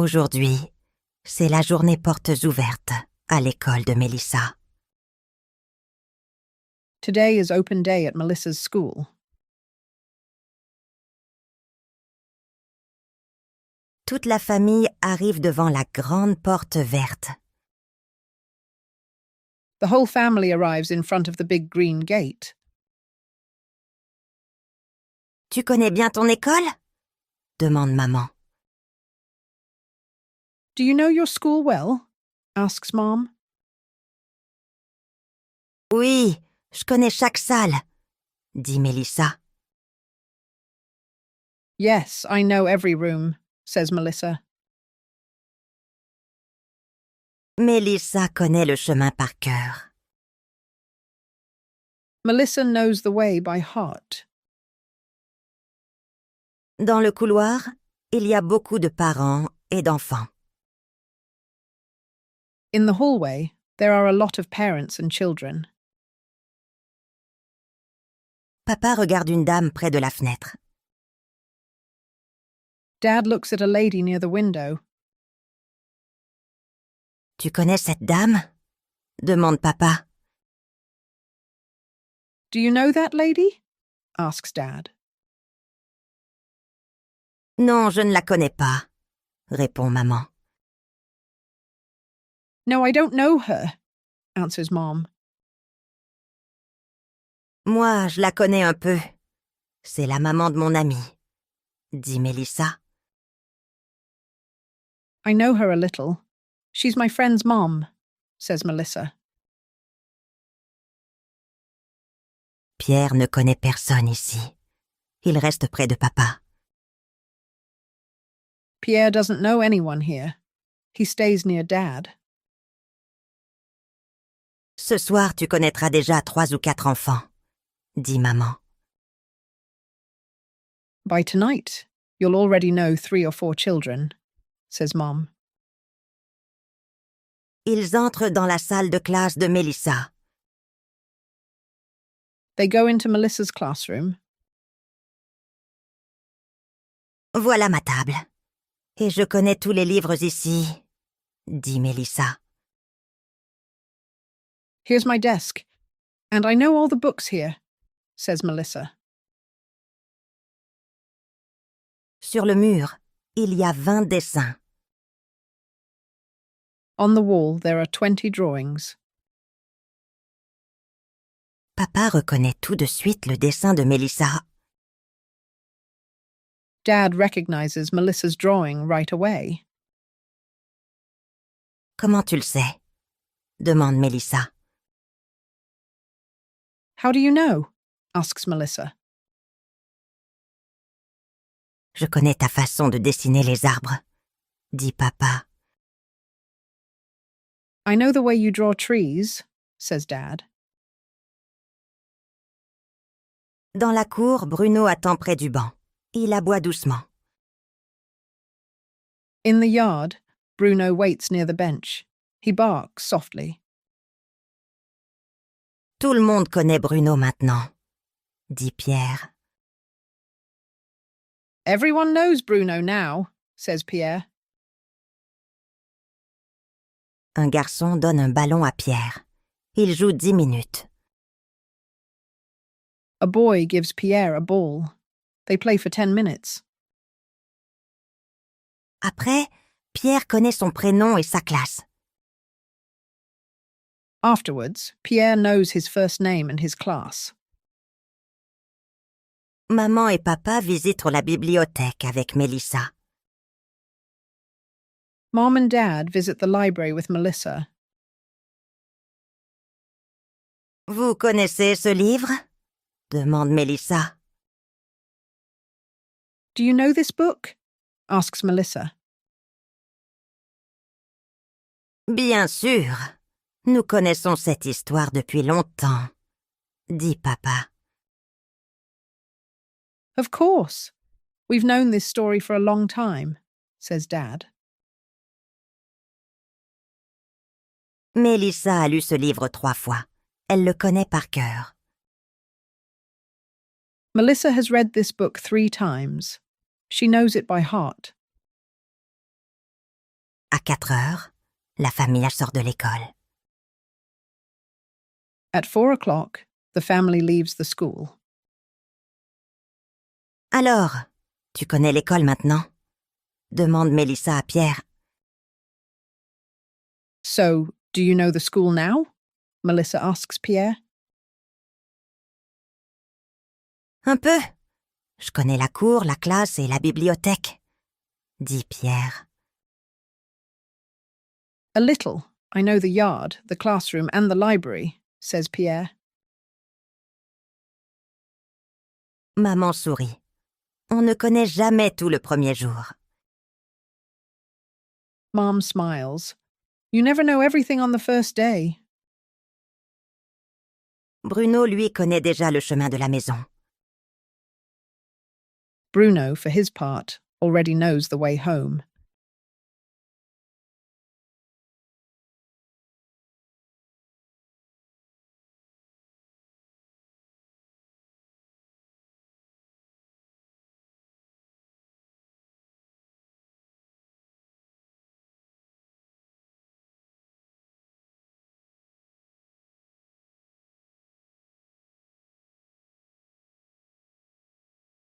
Aujourd'hui, c'est la journée portes ouvertes à l'école de Melissa. Today is open day at Melissa's school. Toute la famille arrive devant la grande porte verte. The whole family arrives in front of the big green gate. Tu connais bien ton école? Demande maman. Do you know your school well? Asks Mom. Oui, je connais chaque salle, dit Melissa. Yes, I know every room, says Melissa. Melissa connaît le chemin par cœur. Melissa knows the way by heart. Dans le couloir, il y a beaucoup de parents et d'enfants. In the hallway, there are a lot of parents and children. Papa regarde une dame près de la fenêtre. Dad looks at a lady near the window. Tu connais cette dame? Demande papa. Do you know that lady? Asks Dad. Non, je ne la connais pas, répond maman. No, I don't know her, answers Mom. Moi, je la connais un peu. C'est la maman de mon amie, dit Melissa. I know her a little. She's my friend's mom, says Melissa. Pierre ne connaît personne ici. Il reste près de papa. Pierre doesn't know anyone here. He stays near Dad. Ce soir, tu connaîtras déjà 3 ou 4 enfants, dit maman. By tonight, you'll already know 3 or 4 children, says Mom. Ils entrent dans la salle de classe de Melissa. They go into Melissa's classroom. Voilà ma table. Et je connais tous les livres ici, dit Melissa. Here's my desk, and I know all the books here, says Melissa. Sur le mur, il y a 20 dessins. On the wall, there are 20 drawings. Papa reconnaît tout de suite le dessin de Melissa. Dad recognizes Melissa's drawing right away. Comment tu le sais? Demande Melissa. How do you know? Asks Melissa. Je connais ta façon de dessiner les arbres, dit papa. I know the way you draw trees, says Dad. Dans la cour, Bruno attend près du banc. Il aboie doucement. In the yard, Bruno waits near the bench. He barks softly. Tout le monde connaît Bruno maintenant, dit Pierre. Everyone knows Bruno now, says Pierre. Un garçon donne un ballon à Pierre. Il joue 10 minutes. A boy gives Pierre a ball. They play for 10 minutes. Après, Pierre connaît son prénom et sa classe. Afterwards, Pierre knows his first name and his class. Maman et papa visitent la bibliothèque avec Melissa. Mom and Dad visit the library with Melissa. Vous connaissez ce livre? Demande Melissa. Do you know this book? Asks Melissa. Bien sûr, nous connaissons cette histoire depuis longtemps, dit papa. Of course. We've known this story for a long time, says Dad. Melissa a lu ce livre 3 fois. Elle le connaît par cœur. Melissa has read this book 3 times. She knows it by heart. À 4 heures, la famille sort de l'école. At 4 o'clock, the family leaves the school. Alors, tu connais l'école maintenant? Demande Mélissa à Pierre. So, do you know the school now? Melissa asks Pierre. Un peu. Je connais la cour, la classe et la bibliothèque, dit Pierre. A little. I know the yard, the classroom, and the library, says Pierre. Maman sourit. On ne connaît jamais tout le premier jour. Mom smiles. You never know everything on the first day. Bruno, lui, connaît déjà le chemin de la maison. Bruno, for his part, already knows the way home.